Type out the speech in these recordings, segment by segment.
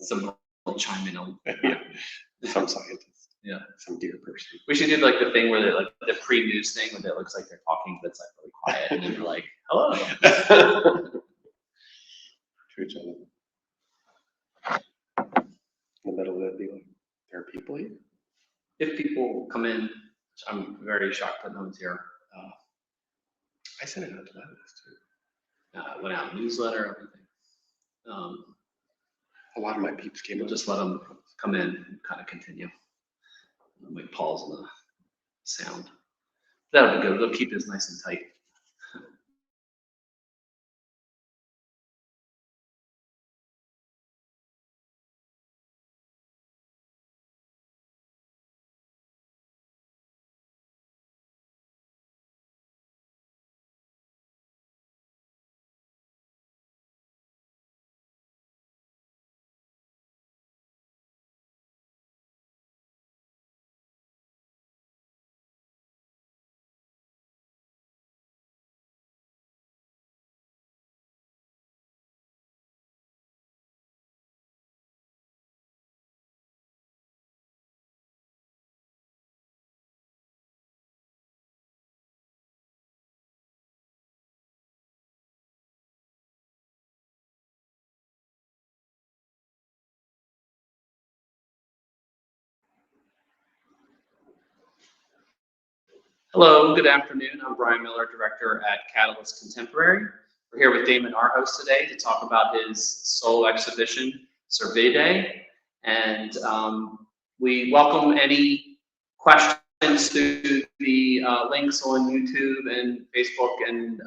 Someone will chime in on Yeah, some scientist. Yeah. Some deer person. We should do like the thing where they like the pre-news thing where it looks like they're talking, but it's like really quiet, and then they're like, "Hello." To each other. In the middle of it, be like, "There are people here." If people come in, which I'm very shocked that no one's here. I sent it out to others too. Went out newsletter, everything. A lot of my peeps came. We'll just let them come in and kind of continue. We pause on the sound. That'll be good. We'll keep this nice and tight. Hello, good afternoon. I'm Brian Miller, Director at Catalyst Contemporary. We're here with Damon Arhos today to talk about his solo exhibition, Cervidae. And we welcome any questions through the links on YouTube and Facebook and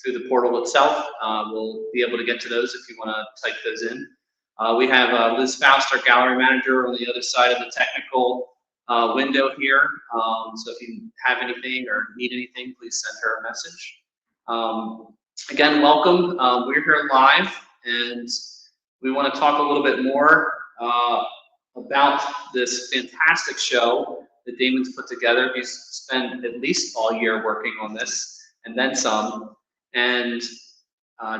through the portal itself. We'll be able to get to those if you want to type those in. We have Liz Faust, our gallery manager, on the other side of the technical window here. So if you have anything or need anything, please send her a message. Again, welcome. We're here live, and we want to talk a little bit more about this fantastic show that Damon's put together. He's spent at least all year working on this, and then some. And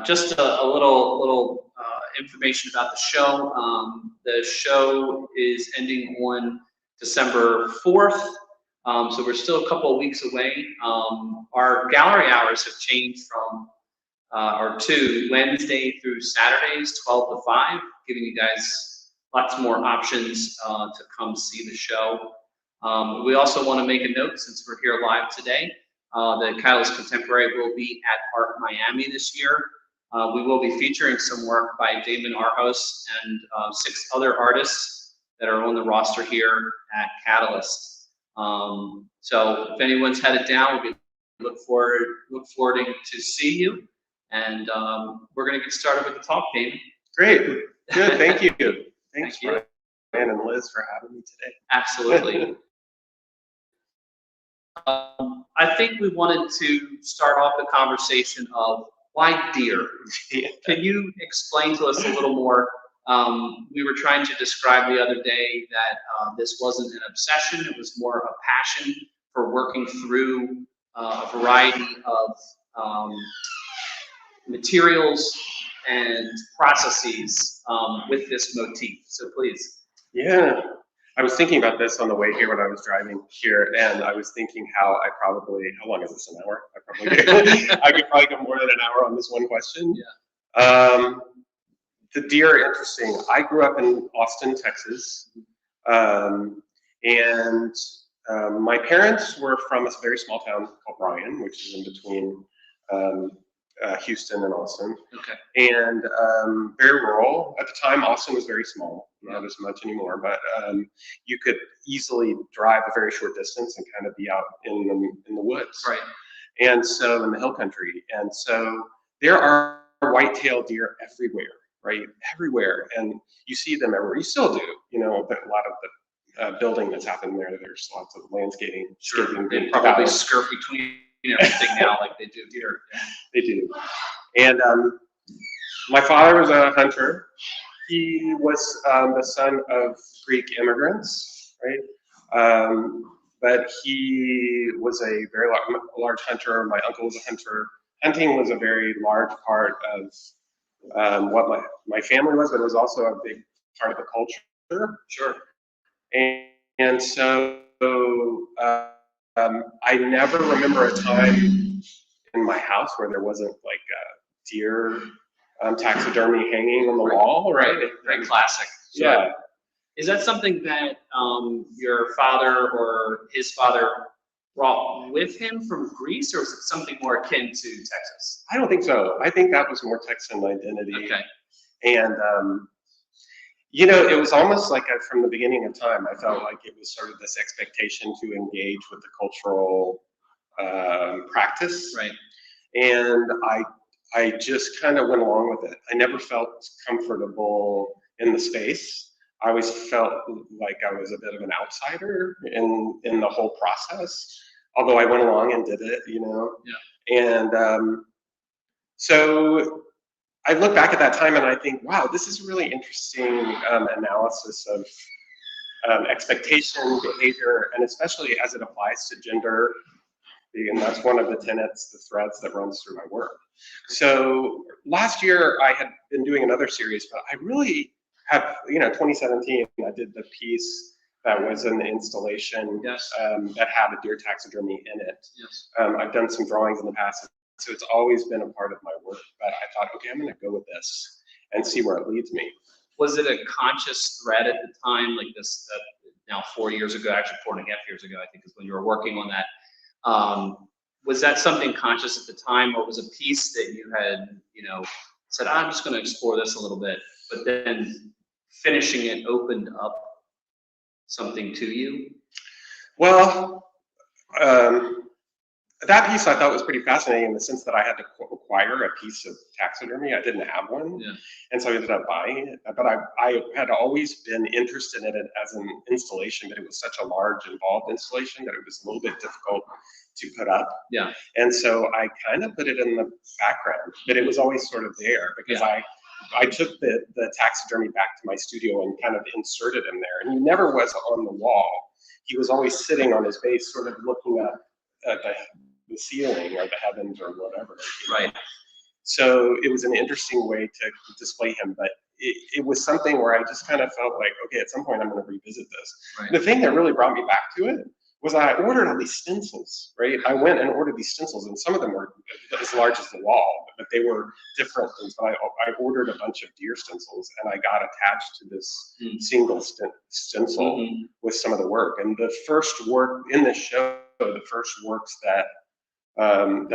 just a little information about the show. The show is ending on December 4th, so we're still a couple of weeks away. Our gallery hours have changed from to Wednesday through Saturdays, 12 to 5, giving you guys lots more options to come see the show. We also want to make a note, since we're here live today, that Catalyst Contemporary will be at Art Miami this year. We will be featuring some work by Damon Arhos and 6 other artists that are on the roster here at Catalyst. So if anyone's headed down, we look forward to see you. And we're going to get started with the talk, Damon. Great, good, thank you. Thanks, Thank you. Brian and Liz, for having me today. Absolutely. I think we wanted to start off the conversation of why deer? Can you explain to us a little more? We were trying to describe the other day that this wasn't an obsession, it was more a passion for working through a variety of materials and processes with this motif. So please. Yeah, I was thinking about this on the way here when I was driving here, and I was thinking how long is this, an hour? I could probably go more than an hour on this one question. Yeah. The deer are interesting. I grew up in Austin, Texas, and my parents were from a very small town called Bryan, which is in between Houston and Austin. Okay. And very rural. At the time, Austin was very small, not as much anymore, but you could easily drive a very short distance and kind of be out in the woods. Right. And so in the hill country. And so there are white-tailed deer everywhere. Right, everywhere, and you see them everywhere. You still do, but a lot of the building that's happened there, there's lots of landscaping. Sure, they probably skirt between everything now like they do here. They do. And my father was a hunter. He was the son of Greek immigrants, right? But he was a very large hunter. My uncle was a hunter. Hunting was a very large part of what my family was, but it was also a big part of the culture. Sure. And so I never remember a time in my house where there wasn't like a deer taxidermy hanging on the wall, right? Very classic. Sure. Yeah. Is that something that your father or his father brought with him from Greece, or is it something more akin to Texas? I don't think so. I think that was more Texan identity. Okay. And you know, it was almost like from the beginning of time, I felt like it was sort of this expectation to engage with the cultural practice. Right. And I just kind of went along with it. I never felt comfortable in the space. I always felt like I was a bit of an outsider in the whole process, although I went along and did it, you know. Yeah. And so I look back at that time and I think, wow, this is a really interesting analysis of expectation, behavior, and especially as it applies to gender. And that's one of the tenets, the threads that runs through my work. So last year I had been doing another series, but I really have, you know, 2017, I did the piece that was an installation Yes. that had a deer taxidermy in it. Yes. I've done some drawings in the past, so it's always been a part of my work, but I thought, okay, I'm gonna go with this and see where it leads me. Was it a conscious thread at the time, like this, now 4 years ago, actually 4.5 years ago, I think is when you were working on that. Was that something conscious at the time, or was a piece that you had, you know, said, I'm just going to explore this a little bit, but then finishing it opened up something to you? Well, that piece I thought was pretty fascinating in the sense that I had to acquire a piece of taxidermy. I didn't have one, Yeah. and so I ended up buying it. But I had always been interested in it as an installation, but it was such a large, involved installation that it was a little bit difficult to put up. Yeah. And so I kind of put it in the background, but it was always sort of there because Yeah. I took the taxidermy back to my studio and kind of inserted him there. And he never was on the wall. He was always sitting on his base, sort of looking up at the ceiling or the heavens or whatever. Right. So it was an interesting way to display him, but it was something where I just kind of felt like, okay, at some point I'm going to revisit this. Right. The thing that really brought me back to it was I ordered all these stencils, right? I went and ordered these stencils, and some of them were as large as the wall, but they were different things. But I ordered a bunch of deer stencils, and I got attached to this single stencil with some of the work. And the first work in this show, the first works that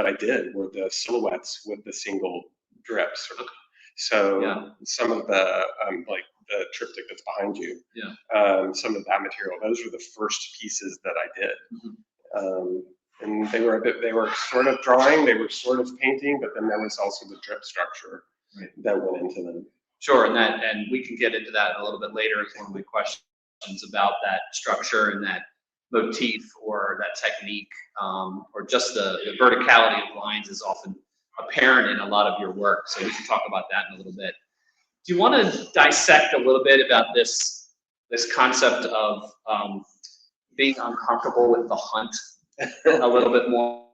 I did were the silhouettes with the single drips. So some of the like the triptych that's behind you, some of that material, those were the first pieces that I did. And they were sort of drawing, they were sort of painting, but then there was also the drip structure that went into them. Sure, and we can get into that a little bit later. It's one of my questions about that structure and that motif or that technique, or just the verticality of lines is often apparent in a lot of your work. So we can talk about that in a little bit. Do you want to dissect a little bit about this concept of being uncomfortable with the hunt a little bit more?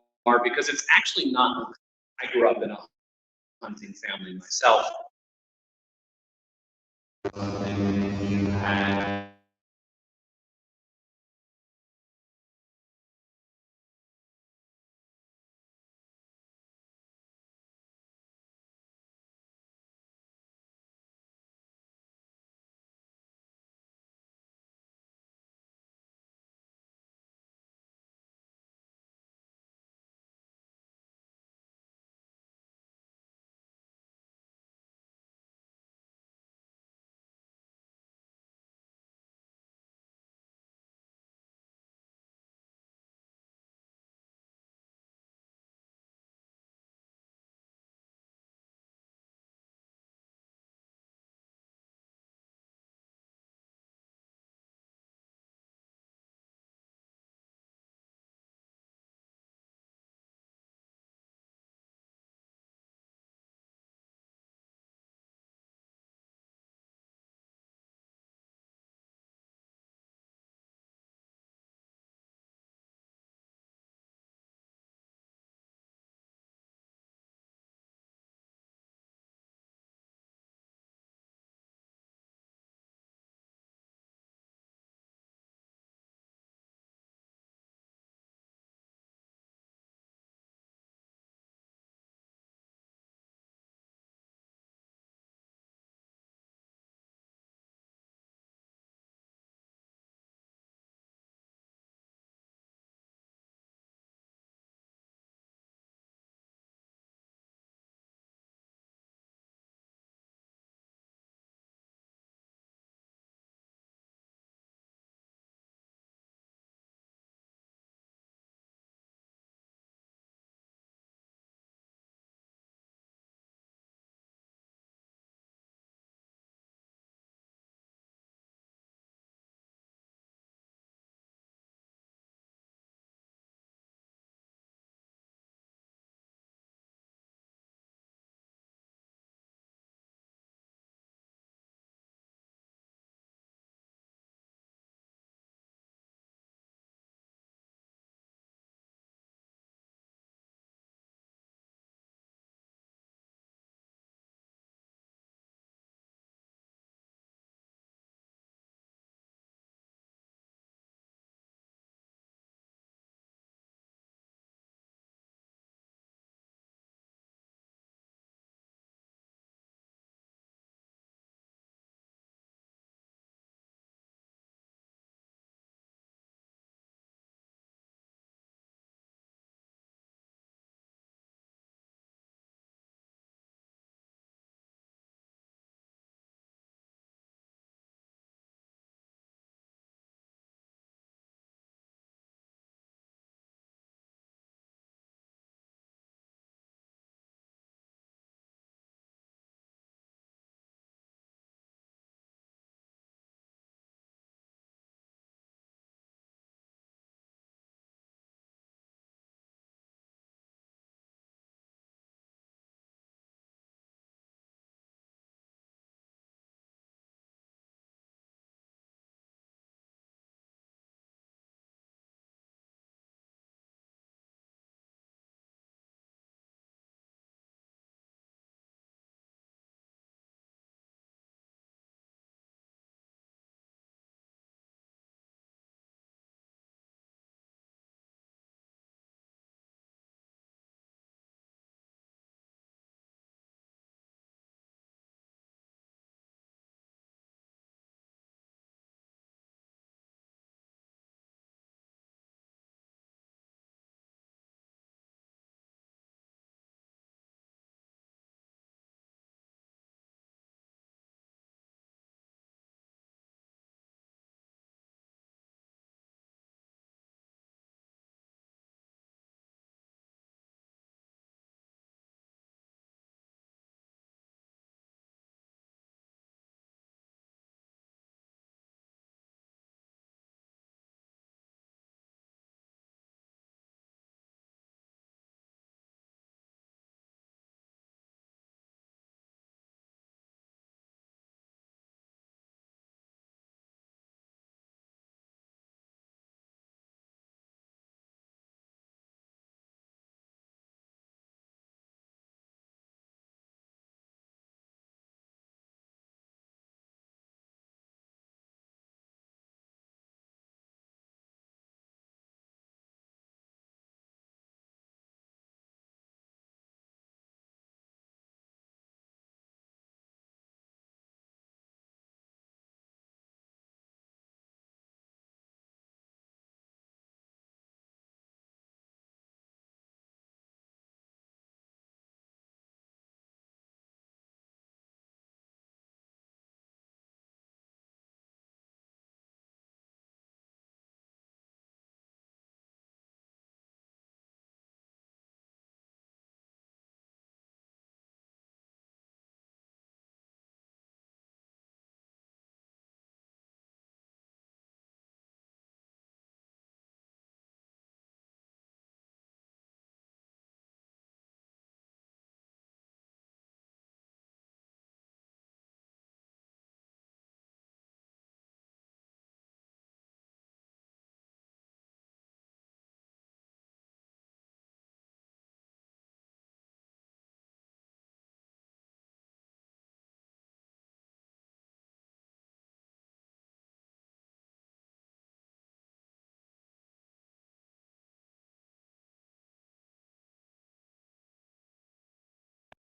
Because it's actually not. I grew up in a hunting family myself. You had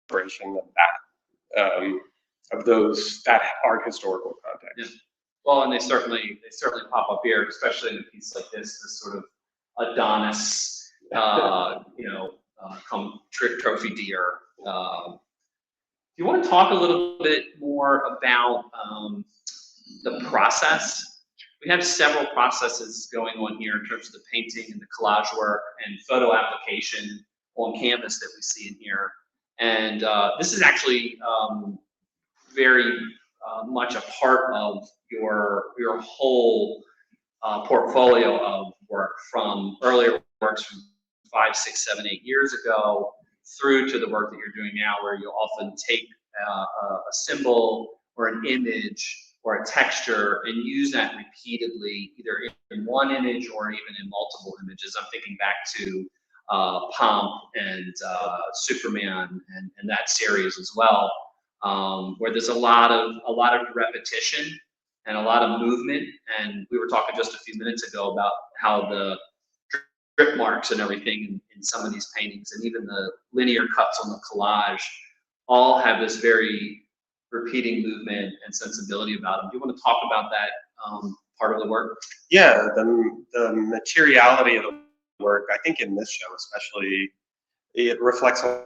celebration of that art historical context. Yeah. Well, and they certainly pop up here, especially in a piece like this sort of Adonis, trophy deer. Do you want to talk a little bit more about the process? We have several processes going on here in terms of the painting and the collage work and photo application on canvas that we see in here. And this is actually very much a part of your whole portfolio of work, from earlier works from 5, 6, 7, 8 years ago through to the work that you're doing now, where you'll often take a symbol or an image or a texture and use that repeatedly, either in one image or even in multiple images. I'm thinking back to Pomp and Superman and that series as well, where there's a lot of repetition and a lot of movement. And we were talking just a few minutes ago about how the drip marks and everything in some of these paintings, and even the linear cuts on the collage, all have this very repeating movement and sensibility about them. Do you want to talk about that part of the work? Yeah, the materiality of the work, I think in this show especially, it reflects a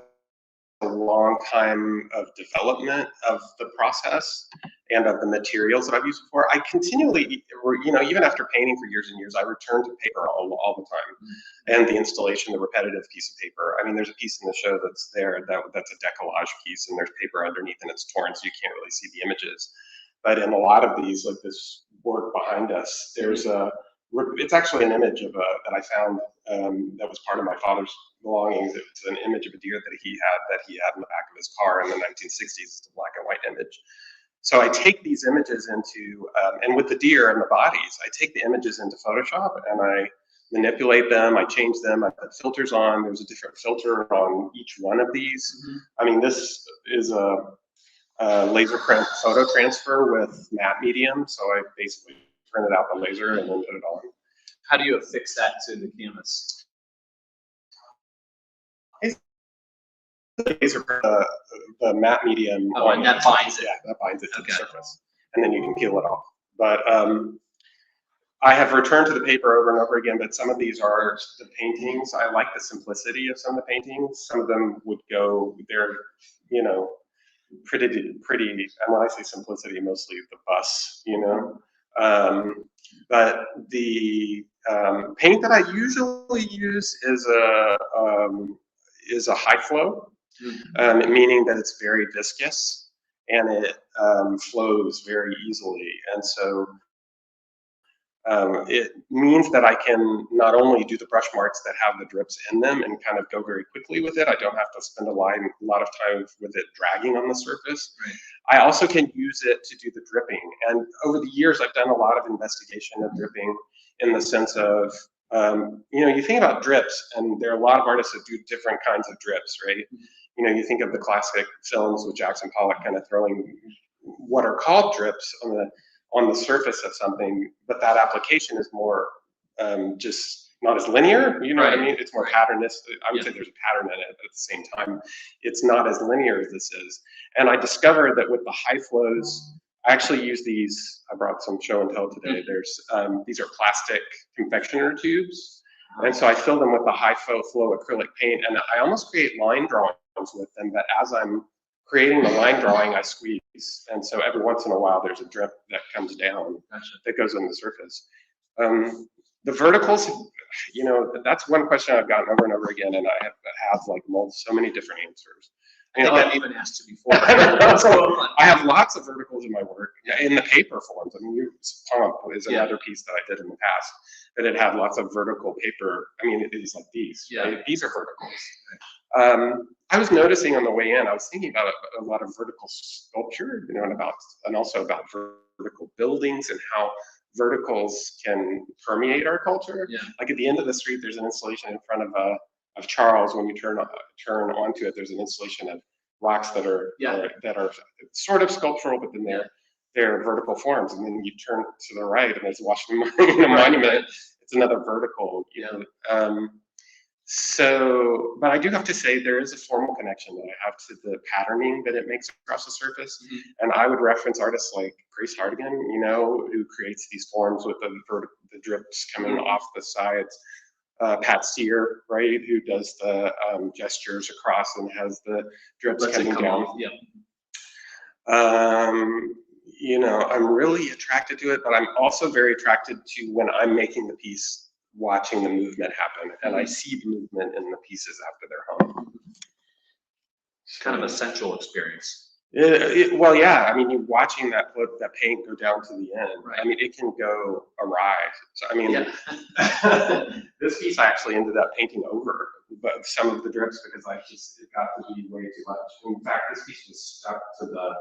long time of development of the process and of the materials that I've used before. I continually, even after painting for years and years, I return to paper all the time. And the installation, the repetitive piece of paper. I mean, there's a piece in the show that's there that's a decollage piece, and there's paper underneath and it's torn, so you can't really see the images. But in a lot of these, like this work behind us, it's actually an image of that I found that was part of my father's belongings. It's an image of a deer that he had in the back of his car in the 1960s. It's a black and white image. So I take these images into, and with the deer and the bodies, I take the images into Photoshop and I manipulate them, I change them, I put filters on. There's a different filter on each one of these. I mean, this is a laser print photo transfer with matte medium. So I basically turn it out the laser and then put it on. How do you affix that to the canvas? The matte medium. Oh, and that binds it. Yeah, that binds it to the surface, and then you can peel it off. But I have returned to the paper over and over again. But some of these are the paintings. I like the simplicity of some of the paintings. Some of them would go. They're pretty. And when I say simplicity, mostly the bus. But the paint that I usually use is a high flow. Meaning that it's very viscous and it flows very easily. And so it means that I can not only do the brush marks that have the drips in them and kind of go very quickly with it. I don't have to spend a lot of time with it dragging on the surface. Right. I also can use it to do the dripping. And over the years, I've done a lot of investigation of dripping in the sense of, you think about drips, and there are a lot of artists that do different kinds of drips, right? You think of the classic films with Jackson Pollock kind of throwing what are called drips on the surface of something, but that application is more just not as linear. You know what I mean? It's more patternistic. I would say there's a pattern in it, but at the same time, it's not as linear as this is. And I discovered that with the high flows, I actually use these. I brought some show and tell today. There's these are plastic confectioner tubes, and so I fill them with the high flow acrylic paint, and I almost create line drawings with them. But as I'm creating the line drawing, I squeeze, and so every once in a while there's a drip that comes down that goes on the surface. The verticals, that's one question I've gotten over and over again, and I have like so many different answers. I think I've even asked you before. I have lots of verticals in my work, in the paper forms. I mean, Pomp is another piece that I did in the past, that it had lots of vertical paper. I mean, it is like these. Right? These are verticals. I was noticing on the way in, I was thinking about a lot of vertical sculpture, and also about vertical buildings and how verticals can permeate our culture. Like at the end of the street, there's an installation in front of Charles. When you turn onto it, there's an installation of rocks that are sort of sculptural, but then they're vertical forms. And then you turn to the right, and there's a Washington Monument. It's another vertical. So, but I do have to say there is a formal connection that I have to the patterning that it makes across the surface. And I would reference artists like Grace Hardigan, you know, who creates these forms with the drips coming off the sides. Pat Sear, right, who does the gestures across and has the drips coming down. Yeah. You know, I'm really attracted to it, but I'm also very attracted to when I'm making the piece, watching the movement happen, and I see the movement in the pieces after they're hung. It's kind of a sensual experience. Well, yeah. I mean, you're watching that paint go down to the end. Right. I mean, it can go awry. So, I mean, this piece I actually ended up painting over, but some of the drips because it got to be way too much. In fact, this piece was stuck to the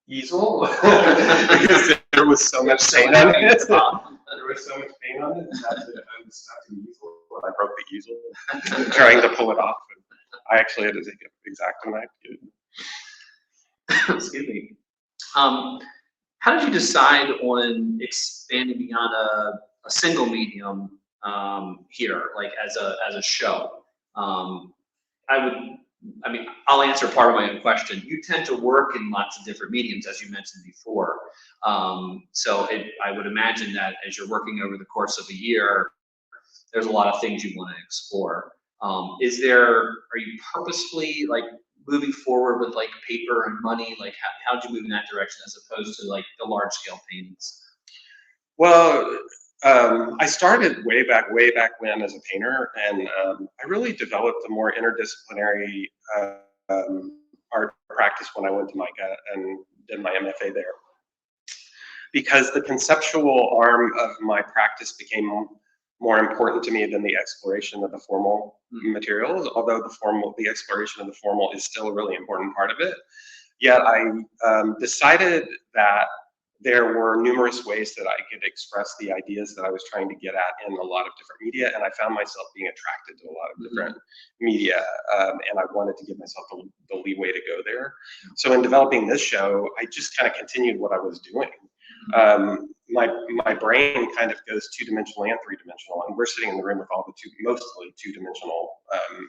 easel because there was so much paint on it. There was so much paint on it that I was stuck to the easel when I broke the easel trying to pull it off. And I actually had to take an X-Acto knife. Excuse me. How did you decide on expanding beyond a single medium here, like as a show? I mean, I'll answer part of my own question. You tend to work in lots of different mediums, as you mentioned before. So I would imagine that as you're working over the course of a year, there's a lot of things you want to explore. Are you purposefully like moving forward with like paper and money? Like how'd you move in that direction as opposed to like the large scale paintings? Well, I started way back when as a painter, and I really developed a more interdisciplinary art practice when I went to MICA and did my MFA there. Because the conceptual arm of my practice became more important to me than the exploration of the formal materials, although the exploration of the formal is still a really important part of it. Yet I decided that there were numerous ways that I could express the ideas that I was trying to get at in a lot of different media, and I found myself being attracted to a lot of different media, and I wanted to give myself the leeway to go there. So in developing this show, I just kind of continued what I was doing. My brain kind of goes two-dimensional and three-dimensional, and we're sitting in the room with all the mostly two-dimensional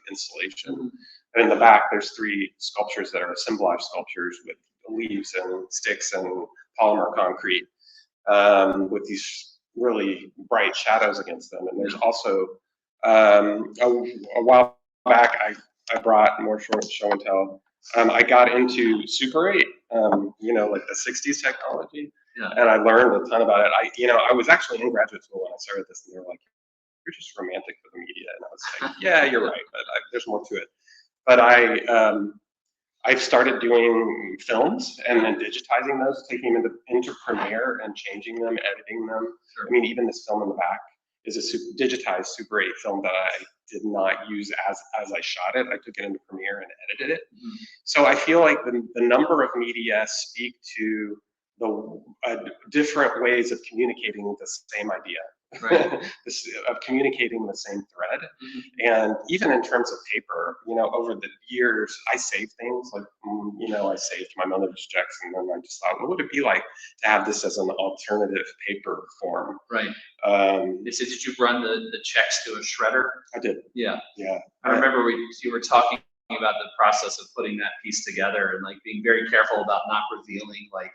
installation. And in the back, there's 3 sculptures that are assemblage sculptures with leaves and sticks and polymer concrete with these really bright shadows against them. And there's also a while back, I brought more short show and tell. I got into Super 8, you know, like the 60s technology. Yeah. And I learned a ton about it. I was actually in graduate school when I started this, and they were like, "You're just romantic for the media." And I was like, "Yeah, you're right, but there's more to it." But I've started doing films and then digitizing those, taking them into Premiere and changing them, editing them. Sure. I mean, even this film in the back is a digitized Super 8 film that I did not use as I shot it. I took it into Premiere and edited it. So I feel like the number of media speak to the different ways of communicating the same idea, right. Of communicating the same thread. And even in terms of paper, you know, over the years, I saved things like, you know, I saved my mother's checks, and then I just thought, what would it be like to have this as an alternative paper form? Right. Did you run the checks to a shredder? I did. Yeah. Yeah. I remember you were talking about the process of putting that piece together and like being very careful about not revealing like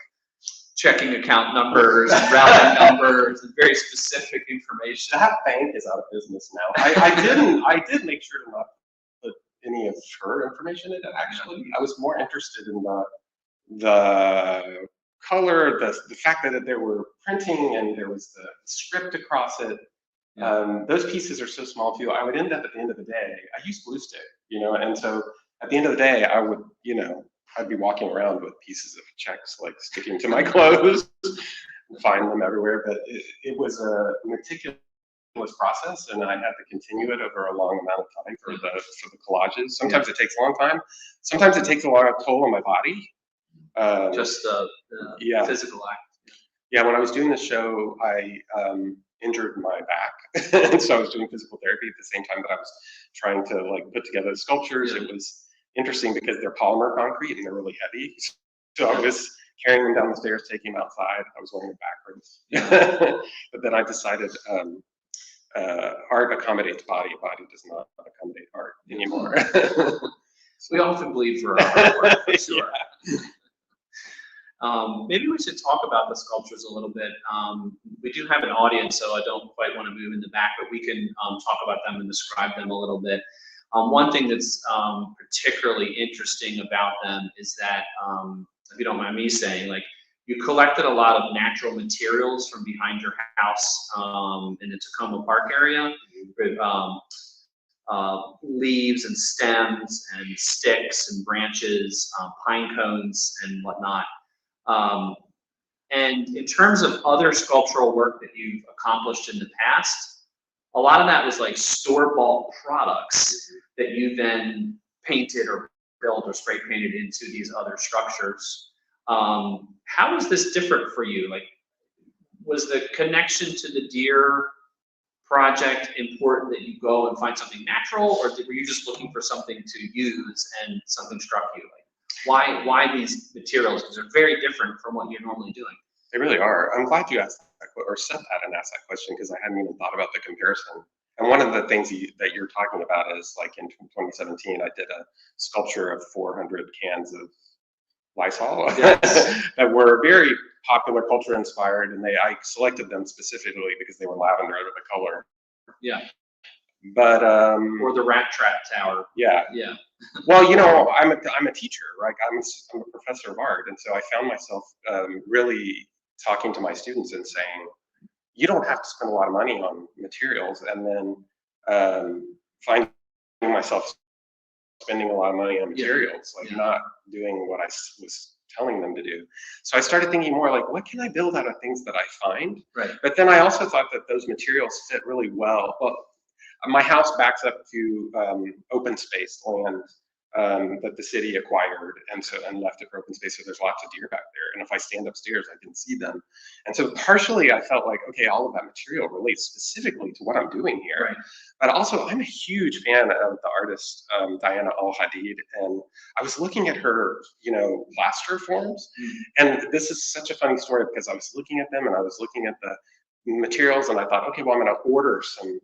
checking account numbers and routing numbers and very specific information. That bank is out of business now. I did make sure to not put any of her information in it. Actually, I was more interested in the color, the fact that there were printing and there was the script across it. Those pieces are so small too. I would end up at the end of the day. I used glue stick, you know, and so at the end of the day, I would, you know, I'd be walking around with pieces of checks like sticking to my clothes, find them everywhere. But it was a meticulous process, and I had to continue it over a long amount of time for the collages. Sometimes it takes a long time. Sometimes it takes a long toll on my body. Just the physical act. Yeah, when I was doing the show, I injured my back, and so I was doing physical therapy at the same time that I was trying to like put together the sculptures. It was interesting because they're polymer concrete and they're really heavy. So I was carrying them down the stairs, taking them outside. I was wearing it backwards. But then I decided art accommodates body, body does not accommodate art anymore. We often bleed for our artwork, for sure. Yeah. Maybe we should talk about the sculptures a little bit. We do have an audience, so I don't quite want to move in the back, but we can talk about them and describe them a little bit. One thing that's particularly interesting about them is that, if you don't mind me saying, like, you collected a lot of natural materials from behind your house in the Tacoma Park area, with leaves and stems and sticks and branches, pine cones and whatnot. And in terms of other sculptural work that you've accomplished in the past, a lot of that was like store-bought products that you then painted or built or spray painted into these other structures. How is this different for you? Like, was the connection to the deer project important that you go and find something natural, or were you just looking for something to use and something struck you? Like, why these materials? Because they're very different from what you're normally doing. They really are. I'm glad you asked that, or said that and asked that question, because I hadn't even thought about the comparison. And one of the things that you're talking about is, like, in 2017, I did a sculpture of 400 cans of Lysol Yes. that were very popular culture inspired, and I selected them specifically because they were lavender out of the color. Yeah. But or the rat trap tower. Yeah. Yeah. Well, you know, I'm a teacher, right? I'm a professor of art, and so I found myself really talking to my students and saying, you don't have to spend a lot of money on materials, and then finding myself spending a lot of money on materials, like not doing what I was telling them to do. So I started thinking more like, what can I build out of things that I find? Right. But then I also thought that those materials fit really well. Well, my house backs up to open space land that the city acquired and left it for open space. So there's lots of deer back there. And if I stand upstairs, I can see them. And so partially I felt like, okay, all of that material relates specifically to what I'm doing here. Right. But also I'm a huge fan of the artist, Diana Al-Hadid. And I was looking at her, you know, plaster forms. And this is such a funny story because I was looking at them and I was looking at the materials and I thought, okay, well, I'm going to order some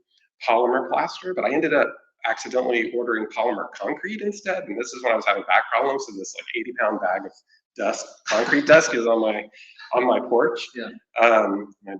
polymer plaster, but I ended up accidentally ordering polymer concrete instead. And this is when I was having back problems. So this like 80-pound bag of dust, concrete dust, is on my porch. Yeah. I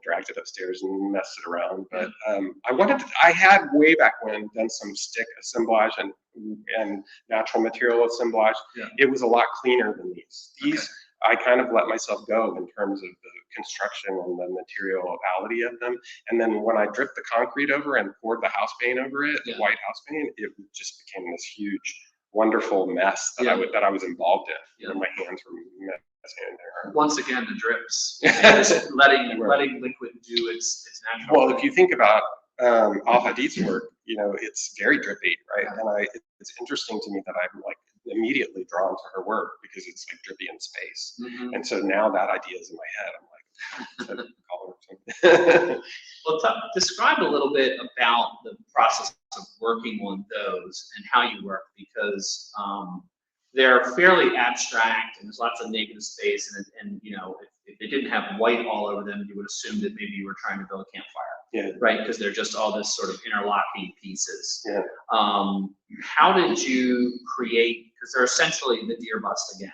dragged it upstairs and messed it around. But I had way back when done some stick assemblage and natural material assemblage. Yeah. It was a lot cleaner than these. These I kind of let myself go in terms of the construction and the materiality of them. And then when I dripped the concrete over and poured the house paint over it, the white house paint, it just became this huge, wonderful mess that I was involved in. And my hands were messing in there. Once again, the drips. Just letting liquid do its natural. Well, if you think about Al-Hadid's work, you know, it's very drippy, right? And it's interesting to me that I'm like immediately drawn to her work because it's like drippy in space. And so now that idea is in my head. I'm like, well, describe a little bit about the process of working on those and how you work, because they're fairly abstract and there's lots of negative space, and you know, if they didn't have white all over them, you would assume that maybe you were trying to build a campfire. Yeah. Right, because they're just all this sort of interlocking pieces. Yeah. How did you create, because they're essentially the deer bust again.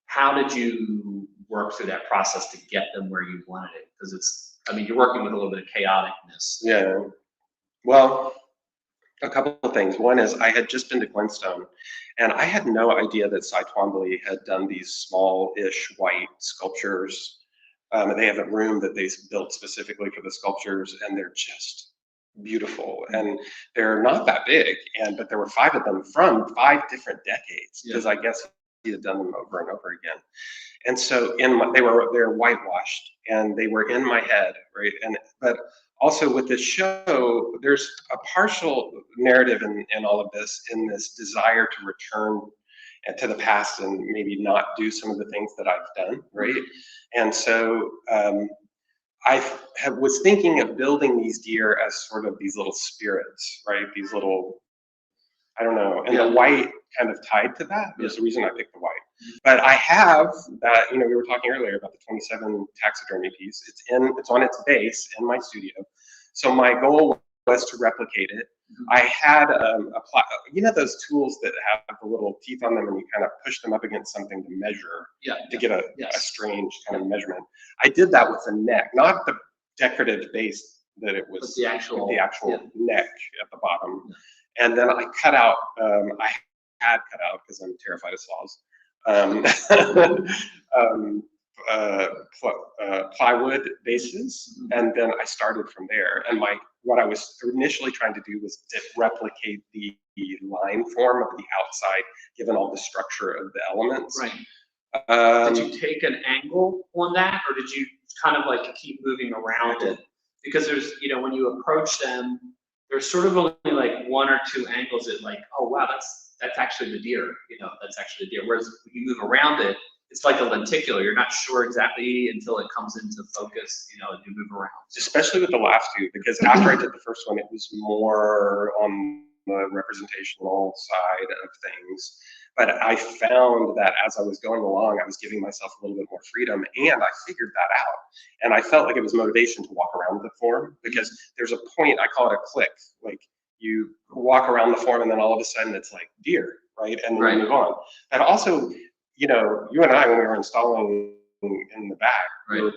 How did you work through that process to get them where you wanted it? Because it's, I mean, you're working with a little bit of chaoticness. Yeah. Well, a couple of things. One is I had just been to Glenstone, and I had no idea that Cy Twombly had done these small-ish white sculptures. They have a room that they built specifically for the sculptures, and they're just beautiful. And they're not that big, but there were 5 of them from 5 different decades, because I guess he had done them over and over again. And so they're whitewashed, and they were in my head, right? But also with this show, there's a partial narrative in all of this, in this desire to return to the past and maybe not do some of the things that I've done, right? And so I was thinking of building these deer as sort of these little spirits, right? These little, I don't know, and the white kind of tied to that. There's the reason I picked the white. But I have that, you know, we were talking earlier about the 27 taxidermy piece. It's on its base in my studio. So my goal was to replicate it. I had you know those tools that have the little teeth on them and you kind of push them up against something to measure to get a strange kind of measurement. I did that with the neck, not the decorative base that it was, the actual neck at the bottom. And then I cut out, I had cut out because I'm terrified of saws, plywood bases, and then I started from there. And what I was initially trying to do was to replicate the line form of the outside, given all the structure of the elements. Right. Did you take an angle on that, or did you kind of like keep moving around it? Because there's, you know, when you approach them, there's sort of only like one or two angles that like, oh wow, that's actually the deer, you know, that's actually the deer. Whereas when you move around it, it's like a lenticular. You're not sure exactly until it comes into focus, you know, and you move around. Especially with the last two, because after I did the first one, it was more on the representational side of things. But I found that as I was going along, I was giving myself a little bit more freedom, and I figured that out. And I felt like it was motivation to walk around the form, because there's a point, I call it a click, like you walk around the form and then all of a sudden it's like deer, right? And then you move on. And also, you know, you and I, when we were installing in the back,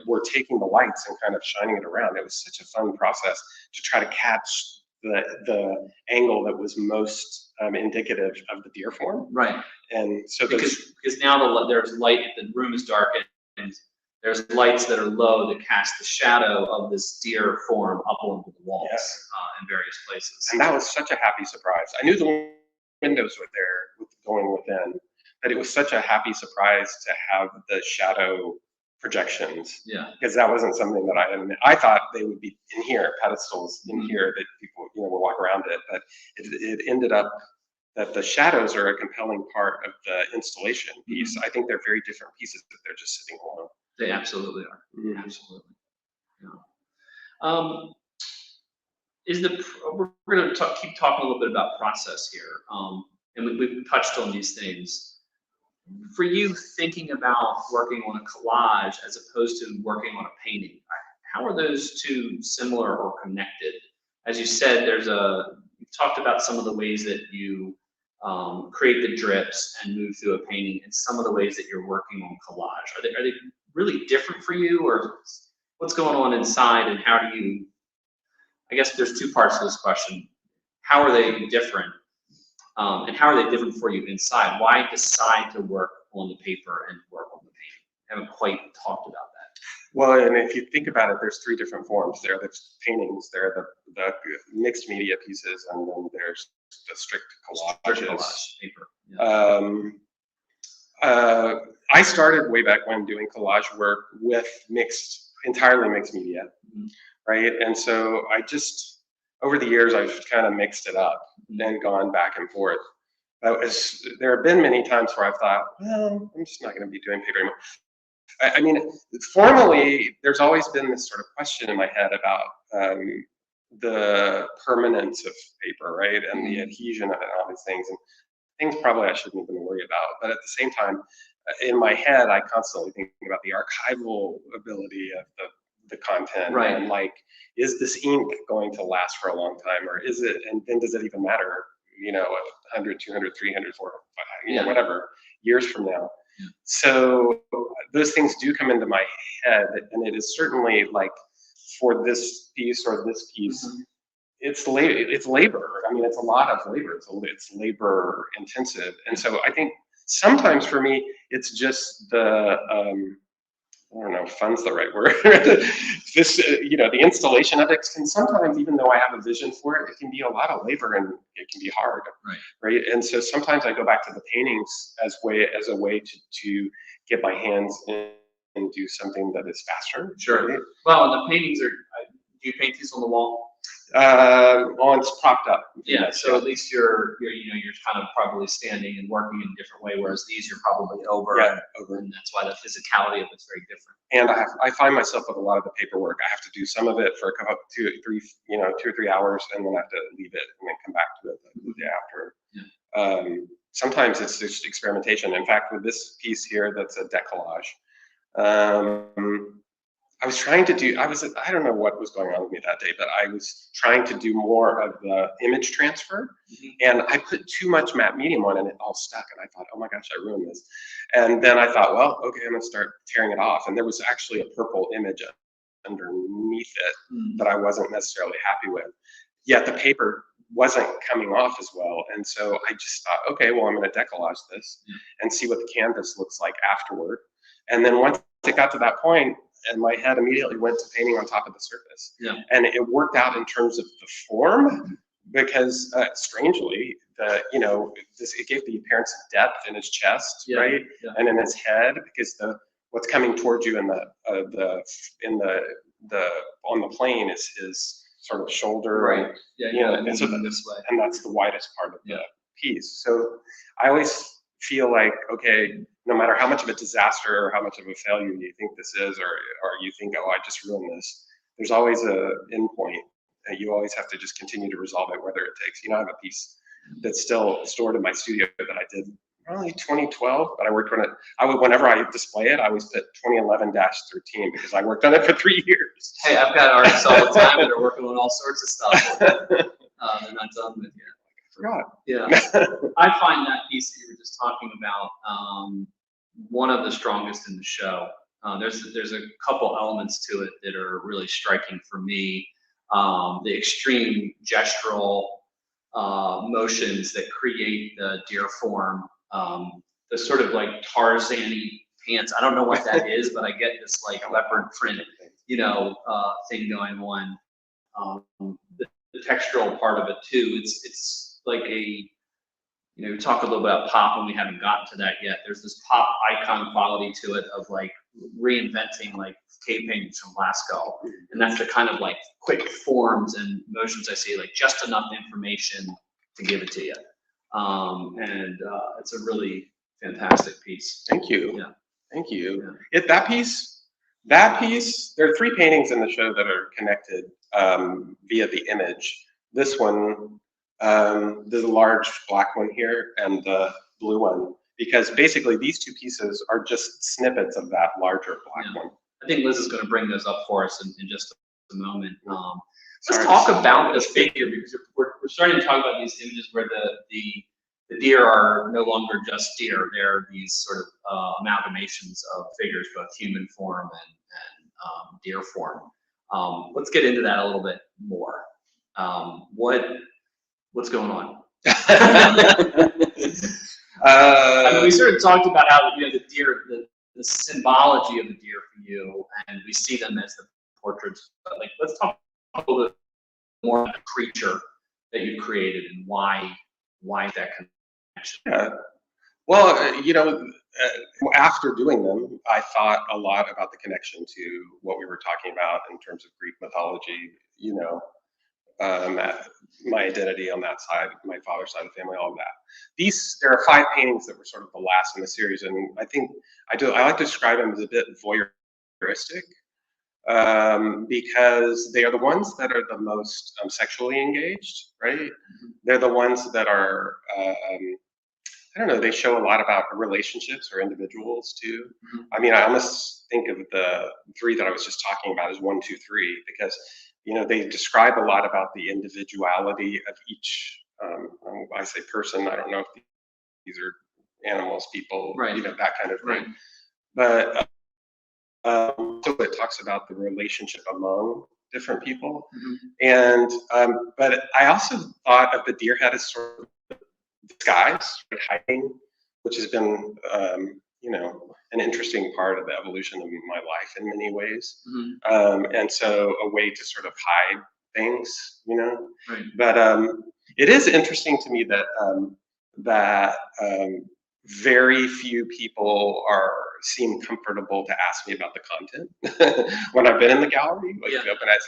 we're taking the lights and kind of shining it around. It was such a fun process to try to catch the angle that was most indicative of the deer form. Right. And so because now there's light, the room is dark, and there's lights that are low that cast the shadow of this deer form up onto the walls in various places. And that was such a happy surprise. I knew the windows were there going within, but it was such a happy surprise to have the shadow projections. Yeah. Because that wasn't something that I thought they would be in here, pedestals in here that people, you know, will walk around it. But it ended up that the shadows are a compelling part of the installation piece. I think they're very different pieces that they're just sitting alone. They absolutely are. Absolutely. Yeah. We're going to keep talking a little bit about process here, and we've touched on these things. For you, thinking about working on a collage as opposed to working on a painting, how are those two similar or connected? As you said, you've talked about some of the ways that you create the drips and move through a painting, and some of the ways that you're working on collage. Are they really different for you, or what's going on inside, and how do you, I guess there's two parts to this question. How are they different? And how are they different for you inside? Why decide to work on the paper and work on the painting? I haven't quite talked about that. Well, and if you think about it, there's three different forms. There are the paintings, there are the mixed media pieces, and then there's the strict collages. Collage paper. Yeah. I started way back when doing collage work with entirely mixed media, right? And so I just, over the years, I've kind of mixed it up and gone back and forth. There have been many times where I've thought, well, I'm just not going to be doing paper anymore. I mean, formally, there's always been this sort of question in my head about the permanence of paper, right? And the adhesion of it and all these things. And things probably I shouldn't even worry about. But at the same time, in my head, I constantly think about the archival ability of the content. Right. And like, is this ink going to last for a long time, or is it, and then does it even matter, you know, 100, 200, 300, 400, you know, whatever, years from now. So those things do come into my head, and it is certainly like for this piece or this piece, it's labor. I mean, it's a lot of labor. It's labor intensive. And so I think sometimes for me, it's just I don't know if fun's the right word. You know, the installation of it can sometimes, even though I have a vision for it, it can be a lot of labor and it can be hard, right? And so sometimes I go back to the paintings as a way to get my hands in and do something that is faster. Sure. Right? Well, and the paintings are. Do you paint these on the wall? It's propped up. Yeah, so at least you're kind of probably standing and working in a different way, whereas these you're probably over, and that's why the physicality of it's very different. And I find myself with a lot of the paperwork, I have to do some of it for a couple, 2 or 3 hours, and then I have to leave it and then come back to it the day after. Yeah. Sometimes it's just experimentation. In fact, with this piece here, that's a decollage. I was trying to do, I don't know what was going on with me that day, but I was trying to do more of the image transfer. And I put too much matte medium on and it all stuck. And I thought, oh my gosh, I ruined this. And then I thought, well, okay, I'm gonna start tearing it off. And there was actually a purple image underneath it that I wasn't necessarily happy with. Yet the paper wasn't coming off as well. And so I just thought, okay, well, I'm gonna decollage this and see what the canvas looks like afterward. And then once it got to that point, and my head immediately went to painting on top of the surface. And it worked out in terms of the form because strangely, it gave the appearance of depth in his chest, right? And in his head, because what's coming towards you on the plane is his sort of shoulder, right? And so this way, and that's the widest part of the piece. So I always feel like, okay, no matter how much of a disaster or how much of a failure you think this is, or you think, oh, I just ruined this, there's always a end point, and you always have to just continue to resolve it, whether it takes. I have a piece that's still stored in my studio that I did probably 2012, but I worked on it. Whenever I display it, I always put 2011-13 because I worked on it for 3 years. Hey, I've got artists all the time that are working on all sorts of stuff. They're not done with yet. Forgot. Yeah, I find that piece that you were just talking about one of the strongest in the show. There's a couple elements to it that are really striking for me. The extreme gestural motions that create the deer form, the sort of like Tarzan-y pants. I don't know what that is, but I get this like leopard print, thing going on. The textural part of it too. It's like we talk a little bit about pop and we haven't gotten to that yet. There's this pop icon quality to it of like reinventing like cave paintings from Lascaux. And that's the kind of like quick forms and motions I see, like just enough information to give it to you. It's a really fantastic piece. Thank you. Yeah. Thank you. Yeah. That piece, there are 3 paintings in the show that are connected via the image. This one, there's a large black one here and the blue one, because basically these 2 pieces are just snippets of that larger black one. I think Liz is going to bring those up for us in just a moment. Let's talk about the figure, because we're starting to talk about these images where the deer are no longer just deer. They're these sort of amalgamations of figures, both human form and deer form. Let's get into that a little bit more. What's going on? We sort of talked about how the deer, the symbology of the deer for you, and we see them as the portraits. But let's talk a little bit more about the creature that you created and why that connection. Yeah. Well, after doing them, I thought a lot about the connection to what we were talking about in terms of Greek mythology. My identity on that side, my father's side of the family, all of that. There are 5 paintings that were sort of the last in the series, and I think I like to describe them as a bit voyeuristic, because they are the ones that are the most sexually engaged, right? They're the ones that are, I don't know, they show a lot about relationships or individuals too. I mean, I almost think of the 3 that I was just talking about as 1, 2, 3, because they describe a lot about the individuality of each, I say person, I don't know if these are animals, people, right. That kind of thing. Right. But so it talks about the relationship among different people. And, but I also thought of the deer head as sort of disguise, hiding, which has been, an interesting part of the evolution of my life in many ways. And so a way to sort of hide things, Right. But it is interesting to me that very few people seem comfortable to ask me about the content when I've been in the gallery,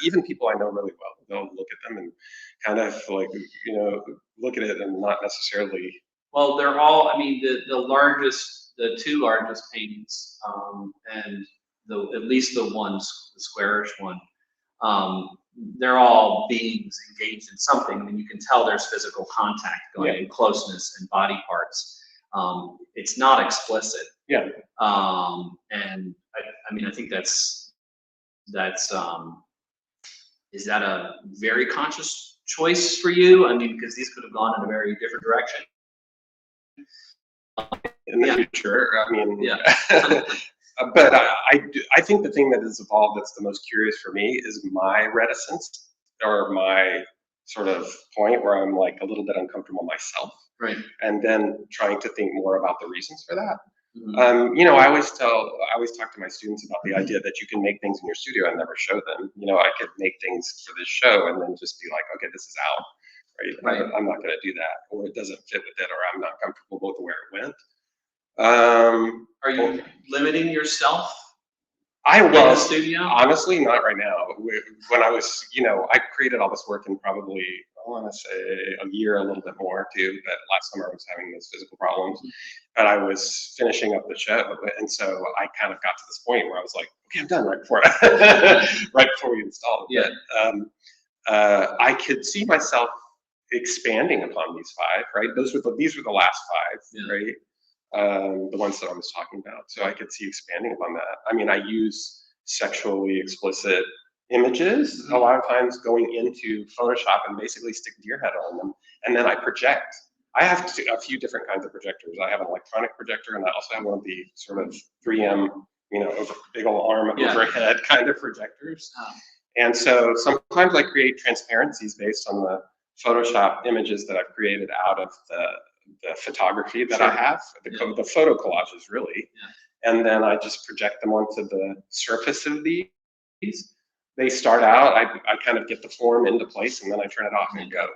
even people I know really well. They'll look at them and kind of like, look at it and not necessarily. Well, they're all, the 2 largest paintings, and at least the squarish one, they're all beings engaged in something. I mean, you can tell there's physical contact going in, closeness and body parts. It's not explicit. Yeah. And I think that's that's is that a very conscious choice for you? I mean, because these could have gone in a very different direction. In the future, I mean, Yeah. but I think the thing that has evolved that's the most curious for me is my reticence, or my sort of point where I'm like a little bit uncomfortable myself. Right. And then trying to think more about the reasons for that. Mm-hmm. You know, I always talk to my students about the idea that you can make things in your studio and never show them. You know, I could make things for this show and then just be like, okay, this is out, right? I'm not going to do that, or it doesn't fit with it, or I'm not comfortable with where it went. Are you limiting yourself? I in the was studio? honestly not right now. When I was, you know, I created all this work in probably, I want to say a year, a little bit more too. But last summer I was having those physical problems, but I was finishing up the show, and so I kind of got to this point where I was like, okay, I'm done right before right before we installed it. Yeah. But I could see myself expanding upon these 5, right? These were the last 5, Yeah. right? The ones that I was talking about. So I could see expanding upon that. I mean, I use sexually explicit images a lot of times going into Photoshop and basically stick deer head on them, and then I project. I have a few different kinds of projectors. I have an electronic projector, and I also have one of the sort of 3M, you know, over big old arm overhead kind of projectors. And so sometimes I create transparencies based on the Photoshop images that I've created out of the photography that I have, the photo collages really, and then I just project them onto the surface of these. They start out, I kind of get the form into place, and then I turn it off and go.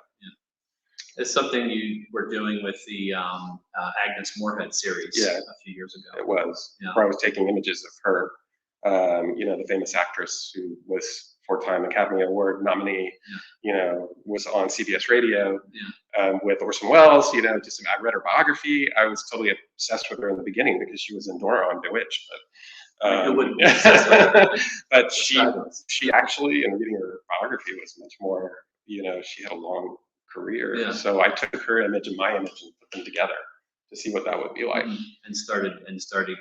It's something you were doing with the Agnes Moorehead series a few years ago. It was, where I was taking images of her, you know, the famous actress who was 4-time Academy Award nominee, you know, was on CBS Radio with Orson Welles. You know, I read her biography. I was totally obsessed with her in the beginning because she was in Dora on Bewitched. But she actually, in reading her biography, was much more, you know, she had a long career. Yeah. So I took her image and my image and put them together to see what that would be like. And started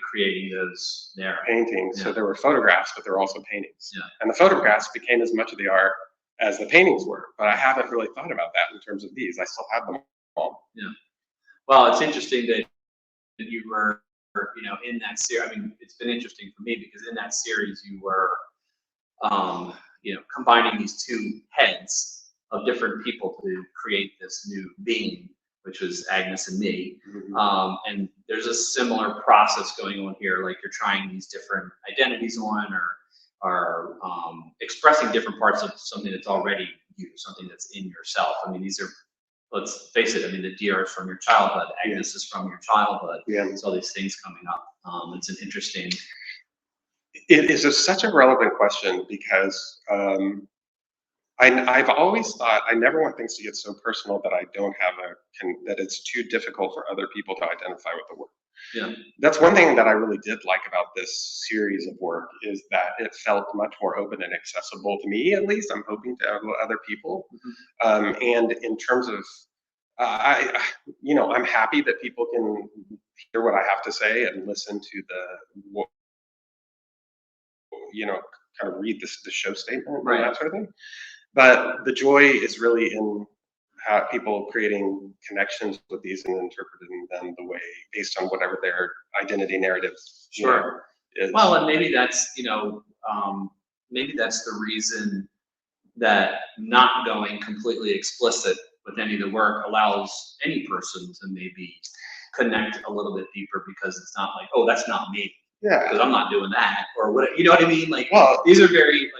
creating those there. Paintings. So there were photographs, but there were also paintings. And the photographs became as much of the art as the paintings were. But I haven't really thought about that in terms of these. I still have them all. Yeah. Well, it's interesting that you were, you know, in that series. I mean, it's been interesting for me because in that series you were, you know, combining these 2 heads of different people to create this new being, which was Agnes and me. And there's a similar process going on here, like you're trying these different identities on, or expressing different parts of something that's already you, something that's in yourself. I mean, these are, let's face it, I mean, the deer is from your childhood, Agnes is from your childhood. So all these things coming up. It's an interesting. It is such a relevant question because I've always thought I never want things to get so personal that I don't have that it's too difficult for other people to identify with the work. Yeah. That's one thing that I really did like about this series of work, is that it felt much more open and accessible to me, at least. I'm hoping to other people. And in terms of, you know, I'm happy that people can hear what I have to say and listen to you know, kind of read the show statement and that sort of thing. But the joy is really in how people creating connections with these and interpreting them the way based on whatever their identity narrative is. Well, and maybe that's, you know, maybe that's the reason that not going completely explicit with any of the work allows any person to maybe connect a little bit deeper, because it's not like, oh, that's not me. Because I'm not doing that, or what, you know what I mean? Like, well, these are very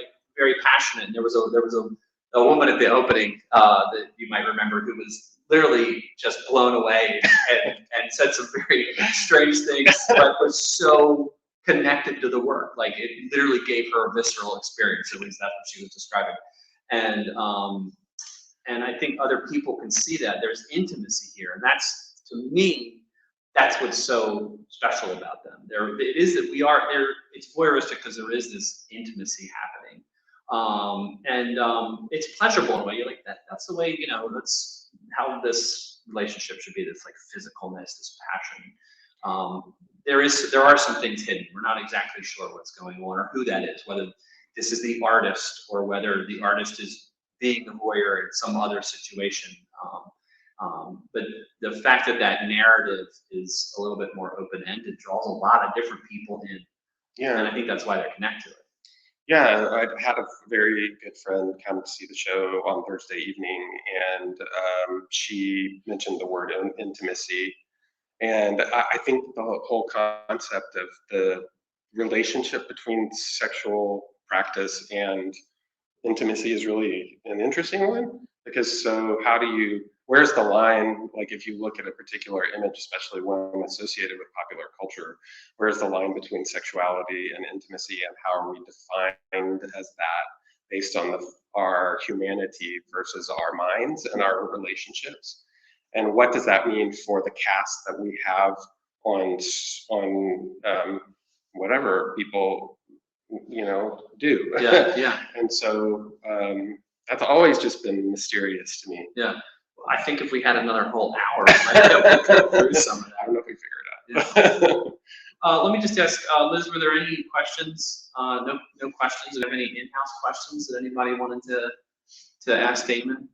passionate. And there was a woman at the opening that you might remember who was literally just blown away and said some very strange things, but was so connected to the work. Like, it literally gave her a visceral experience. At least that's what she was describing. And I think other people can see that there's intimacy here, and that's, to me, that's what's so special about them. It is that we are there. It's voyeuristic because there is this intimacy happening, and it's pleasurable in a way. You're like, that's the way, you know. That's how this relationship should be. This like physicalness, this passion. There are some things hidden. We're not exactly sure what's going on or who that is. Whether this is the artist, or whether the artist is being the voyeur in some other situation. But the fact that that narrative is a little bit more open-ended draws a lot of different people in. Yeah. And I think that's why they're connected to it. Yeah, I had a very good friend come to see the show on Thursday evening, and she mentioned the word intimacy. And I think the whole concept of the relationship between sexual practice and intimacy is really an interesting one, because so where's the line, like if you look at a particular image, especially one associated with popular culture, where's the line between sexuality and intimacy, and how are we defined as that based on our humanity versus our minds and our relationships? And what does that mean for the cast that we have on whatever people, do? Yeah. And so that's always just been mysterious to me. Yeah. Well, I think if we had another whole hour, we might be able to go through some of that. I don't know if we figure it out. Yeah. Let me just ask, Liz, were there any questions? No questions. Do you have any in-house questions that anybody wanted to ask Damon?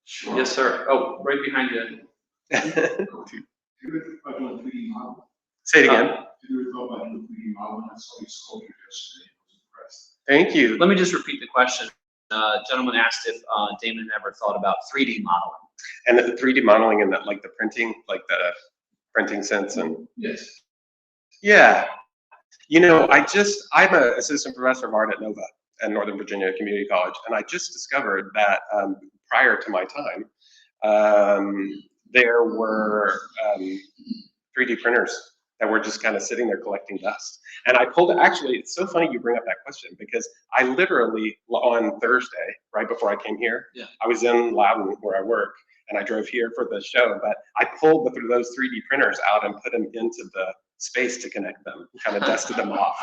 Sure. Yes, sir. Oh, right behind you. Say it again. Thank you. Let me just repeat the question. Gentleman asked if Damon ever thought about 3D modeling. And the 3D modeling and that, like the printing, like the printing sense, and Yes. yeah. I'm an assistant professor of art at Nova at Northern Virginia Community College, and I just discovered that prior to my time, there were 3D printers that were just kind of sitting there collecting dust. And actually, it's so funny you bring up that question, because I literally, on Thursday, right before I came here, Yeah. I was in Loudon where I work, and I drove here for the show, but I pulled those 3D printers out and put them into the space to connect them, kind of dusted them off.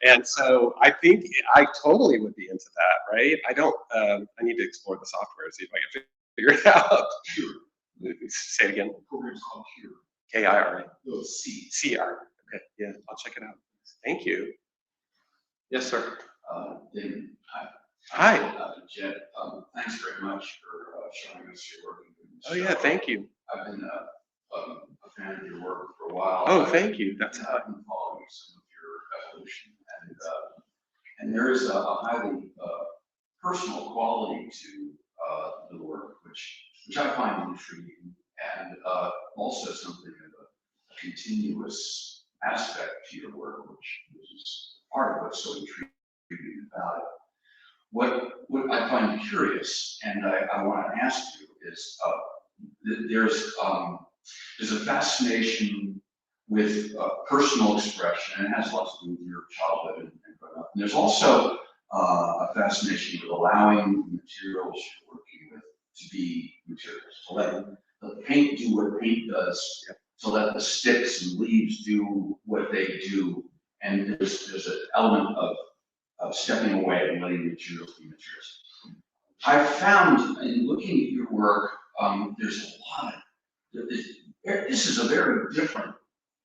And so I think I totally would be into that, right? I need to explore the software, see if I can figure it out. Say it again. The program's called Here. K-I-R-A. No, C. C-R. Okay, yeah, I'll check it out. Thank you. Yes, sir. Damon, Hi. Jed, thanks very much for showing us your work. Oh yeah, thank you. I've been a fan of your work for a while. Oh, thank you. I've been following some of your evolution, and there is a highly personal quality to the work, which I find intriguing, and also something of a continuous aspect to your work, which is part of what's so intriguing about it. What I find curious, and I want to ask you, is there's a fascination with personal expression, and it has lots to do with your childhood and growing up. And there's also a fascination with allowing the materials you're working with to be materials, to let the paint do what paint does, to let the sticks and leaves do what they do. And there's an element of stepping away and letting the materials be materials. I've found in looking at your work, there's a lot of, this is a very different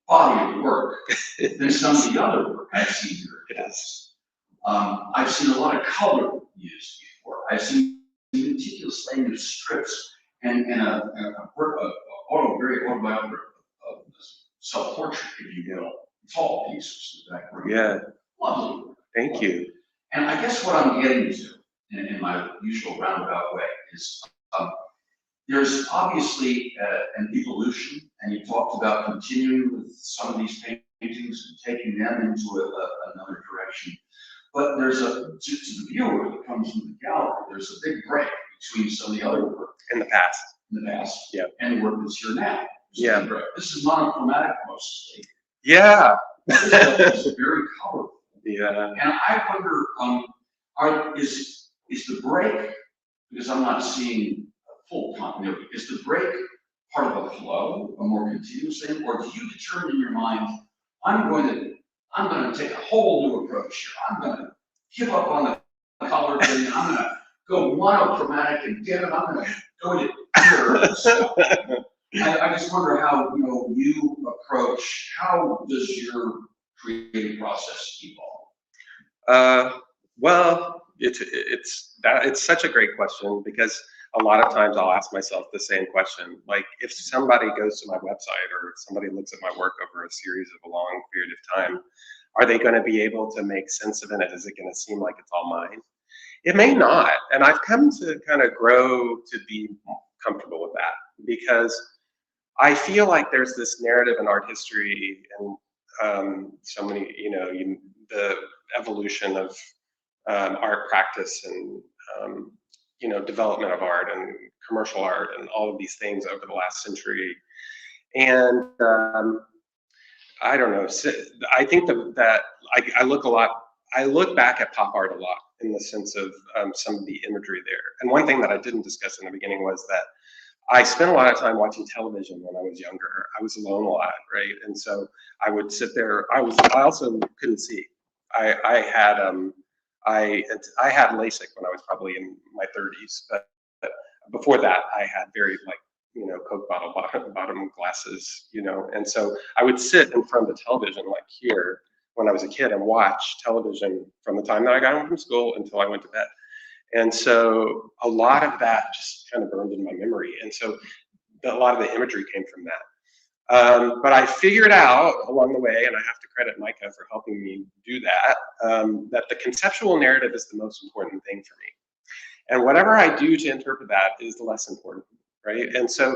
body of work than some of the other work I've seen here. It is. I've seen a lot of color used before. I've seen meticulous laying of strips and a very autobiographical self-portrait, if you will, tall pieces in the background. Yeah. Lovely work. Thank you. And I guess what I'm getting to, in my usual roundabout way, is there's obviously an evolution, and you talked about continuing with some of these paintings and taking them into another direction. But there's to the viewer that comes from the gallery, there's a big break between some of the other work In the past. yeah, and the work that's here now. Yeah. This is monochromatic mostly. Yeah. This is very colorful. Yeah. And I wonder, is the break, because I'm not seeing full continuity, is the break part of a flow, a more continuous thing, or do you determine in your mind, I'm going to take a whole new approach here. I'm going to give up on the color thing. I'm going to go monochromatic, and damn it, I'm going to go to here. So, I just wonder how you approach. How does your creative process evolve? Well, it's such a great question, because a lot of times I'll ask myself the same question. Like, if somebody goes to my website or somebody looks at my work over a series of a long period of time, are they going to be able to make sense of it? Is it going to seem like it's all mine? It may not. And I've come to kind of grow to be comfortable with that, because I feel like there's this narrative in art history and so many, the evolution of art practice and development of art and commercial art and all of these things over the last century. And I don't know. I think that I look back at pop art a lot in the sense of some of the imagery there. And one thing that I didn't discuss in the beginning was that I spent a lot of time watching television when I was younger. I was alone a lot, right? And so I would sit there. I also couldn't see. I had LASIK when I was probably in my 30s, but before that I had very Coke bottom glasses, and so I would sit in front of the television like here when I was a kid and watch television from the time that I got home from school until I went to bed. And so a lot of that just kind of burned in my memory. And so a lot of the imagery came from that. But I figured out along the way, and I have to credit Micah for helping me do that, that the conceptual narrative is the most important thing for me. And whatever I do to interpret that is the less important, right? And so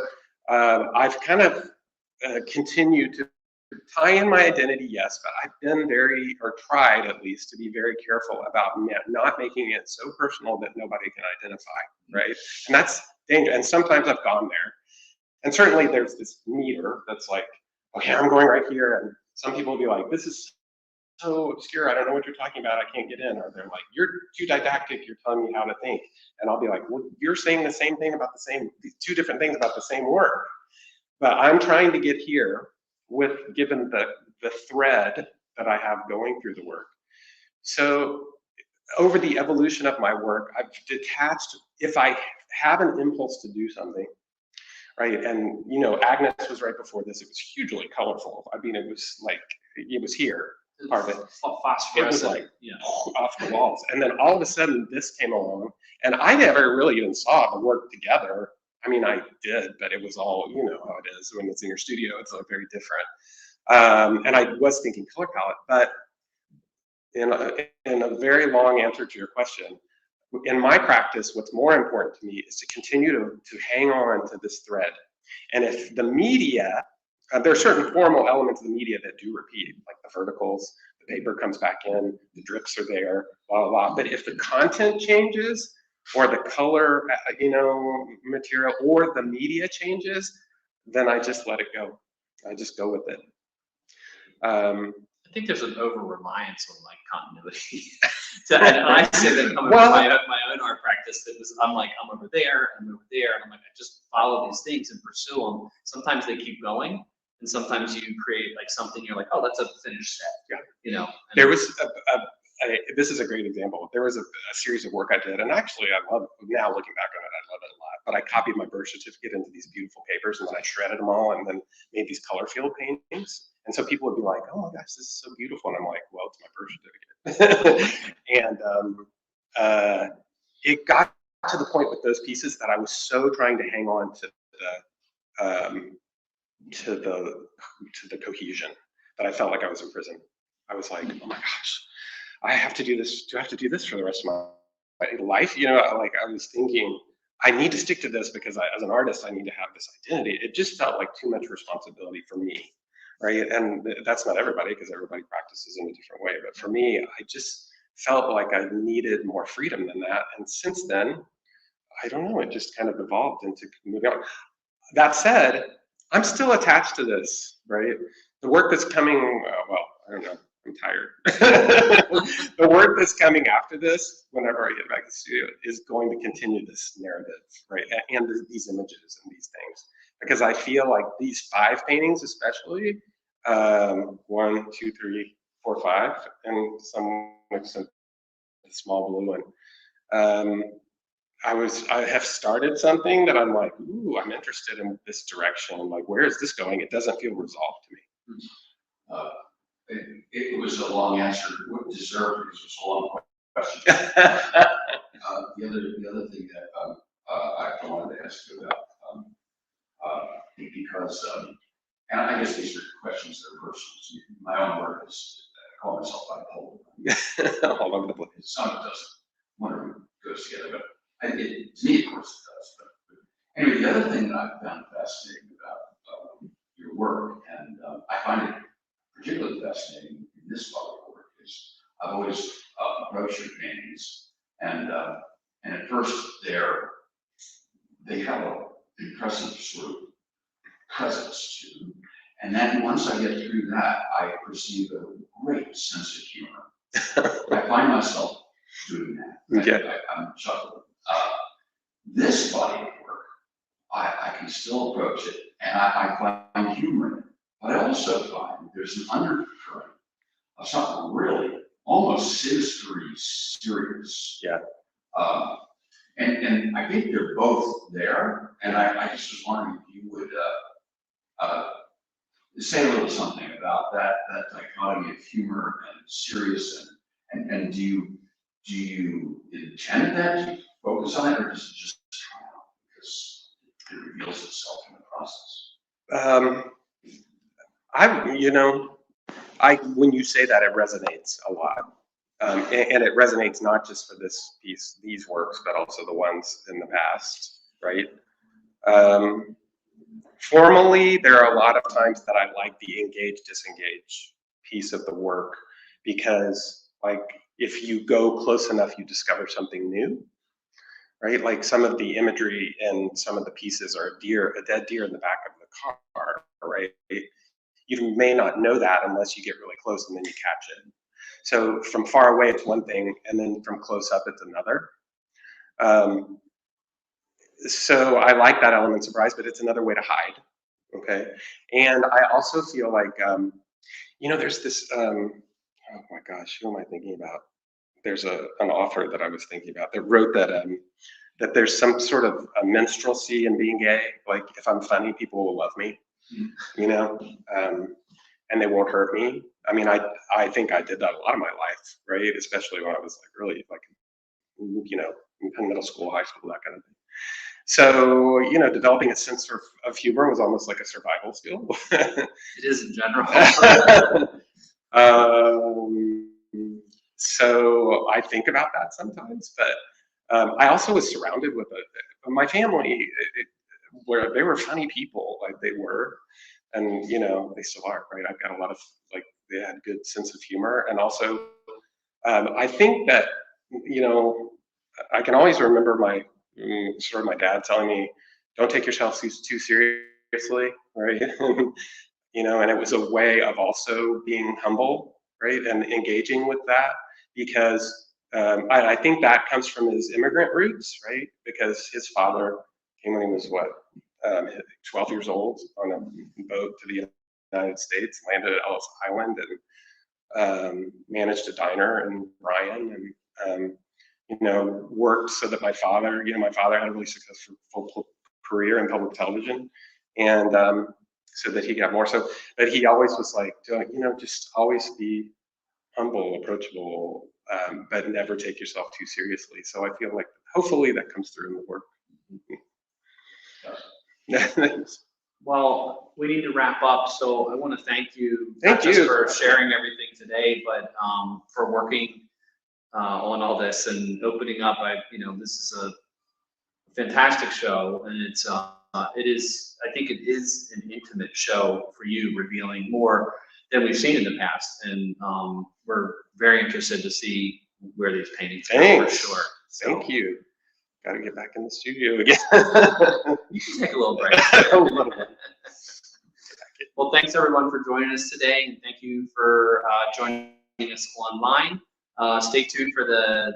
I've kind of continued to tie in my identity, yes, but I've been tried at least, to be very careful about not making it so personal that nobody can identify, right? And that's dangerous. And sometimes I've gone there. And certainly there's this meter that's like, okay, I'm going right here. And some people will be like, this is so obscure, I don't know what you're talking about, I can't get in. Or they're like, you're too didactic, you're telling me how to think. And I'll be like, well, you're saying the same thing about two different things about the same work. But I'm trying to get here given the thread that I have going through the work. So over the evolution of my work, I've detached, if I have an impulse to do something, right? And Agnes was right before this, it was hugely colorful. I mean, it was here, part of it. It was like off the walls. And then all of a sudden this came along, and I never really even saw the work together. I mean, I did, but it was all, you know how it is when it's in your studio, it's like very different. And I was thinking color palette, but in a very long answer to your question, in my practice, what's more important to me is to continue to hang on to this thread. And if the media, there are certain formal elements of the media that do repeat, like the verticals, the paper comes back in, the drips are there, blah, blah, blah. But if the content changes, or the color, material, or the media changes, then I just let it go. I just go with it. I think there's an over-reliance on continuity. And I say that coming from my own art practice, I'm over there, and I'm over there, and I just follow these things and pursue them. Sometimes they keep going, and sometimes you create something, you're like, oh, that's a finished set. Yeah. There was this is a great example. There was a series of work I did, and actually I love, now looking back on it, I love it a lot, but I copied my birth certificate into these beautiful papers, and then I shredded them all and then made these color field paintings. And so people would be like, oh my gosh, this is so beautiful. And I'm like, well, it's my birth certificate. And it got to the point with those pieces that I was so trying to hang on to the cohesion that I felt like I was in prison. I was like, oh my gosh, I have to do this. Do I have to do this for the rest of my life? I was thinking, I need to stick to this because as an artist, I need to have this identity. It just felt like too much responsibility for me, right? And that's not everybody, because everybody practices in a different way. But for me, I just felt like I needed more freedom than that. And since then, I don't know, it just kind of evolved into moving on. That said, I'm still attached to this, right? The work that's coming, I don't know. I'm tired. The work that's coming after this, whenever I get back to the studio, is going to continue this narrative, right? And these images and these things. Because I feel like these 5 paintings, especially, 1, 2, 3, 4, 5, and some extent the small blue one. I have started something that I'm like, ooh, I'm interested in this direction. Like, where is this going? It doesn't feel resolved to me. It was a long answer. It wouldn't deserve, because it was a long question. The other thing that I wanted to ask you about, because, and I guess these are questions that are personal to me. My own work is, I call myself bipolar. All over the place. Some of it doesn't, one of them goes together, but to me, of course, it does. But anyway, the other thing that I found fascinating about your work, and I find it particularly fascinating in this body of work, is I've always approached your paintings, and at first they have an impressive sort of presence to them, and then once I get through that, I perceive a great sense of humor. I find myself doing that. Okay. I'm chuckling. This body of work, I can still approach it, and I find humor in it. But I also find there's an undercurrent of something really almost sinisterly serious. Yeah. And I think they're both there, and I just was wondering if you would say a little something about that dichotomy of humor and serious, and do you intend that to focus on it, or does it just come out because it reveals itself in the process? When you say that, it resonates a lot. And it resonates not just for these works, but also the ones in the past, right? Formally, there are a lot of times that I like the engage-disengage piece of the work, because like if you go close enough, you discover something new, right? Like some of the imagery and some of the pieces are a dead deer in the back of the car, right? You may not know that unless you get really close and then you catch it. So from far away, it's one thing, and then from close up, it's another. So I like that element of surprise, but it's another way to hide, okay? And I also feel like, there's this, oh my gosh, who am I thinking about? There's an author that I was thinking about that wrote that there's some sort of a minstrelsy in being gay. Like if I'm funny, people will love me, and they won't hurt me. I mean, I think I did that a lot of my life, right? Especially when I was like really like, in middle school, high school, that kind of thing. So, developing a sense of humor was almost like a survival skill. It is in general. So I think about that sometimes, but I also was surrounded with my family, where they were funny people, like they were, and they still are, right? I've got a lot of they had good sense of humor, and also I think that I can always remember my dad telling me, "Don't take yourself too seriously," right? And it was a way of also being humble, right, and engaging with that, because I think that comes from his immigrant roots, right? Because his father came when he was 12 years old on a boat to the United States, landed at Ellis Island, and managed a diner in Bryan, and worked so that my father had a really successful career in public television, and so that he got more. So, but he always was like, just always be humble, approachable, but never take yourself too seriously. So I feel like hopefully that comes through in the work. Well, we need to wrap up, so I want to thank you. Thank you just for sharing everything today, but for working on all this and opening up. This is a fantastic show, and it is. I think it is an intimate show for you, revealing more than we've seen in the past, and we're very interested to see where these paintings go, for sure. Thank you. Got to get back in the studio again. You can take a little break. Well, thanks everyone for joining us today, and thank you for joining us online. Stay tuned for the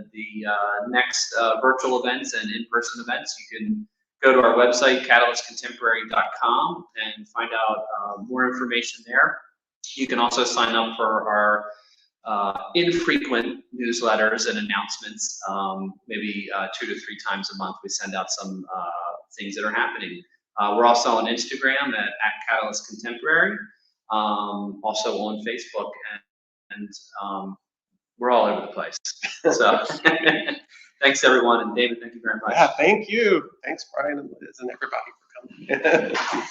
next virtual events and in-person events. You can go to our website, catalystcontemporary.com, and find out more information there. You can also sign up for our infrequent newsletters and announcements. Maybe 2 to 3 times a month we send out some things that are happening. We're also on Instagram at Catalyst Contemporary, also on Facebook, and we're all over the place. So thanks everyone, and David, thank you very much. Yeah, thank you. Thanks, Brian and Liz and everybody for coming.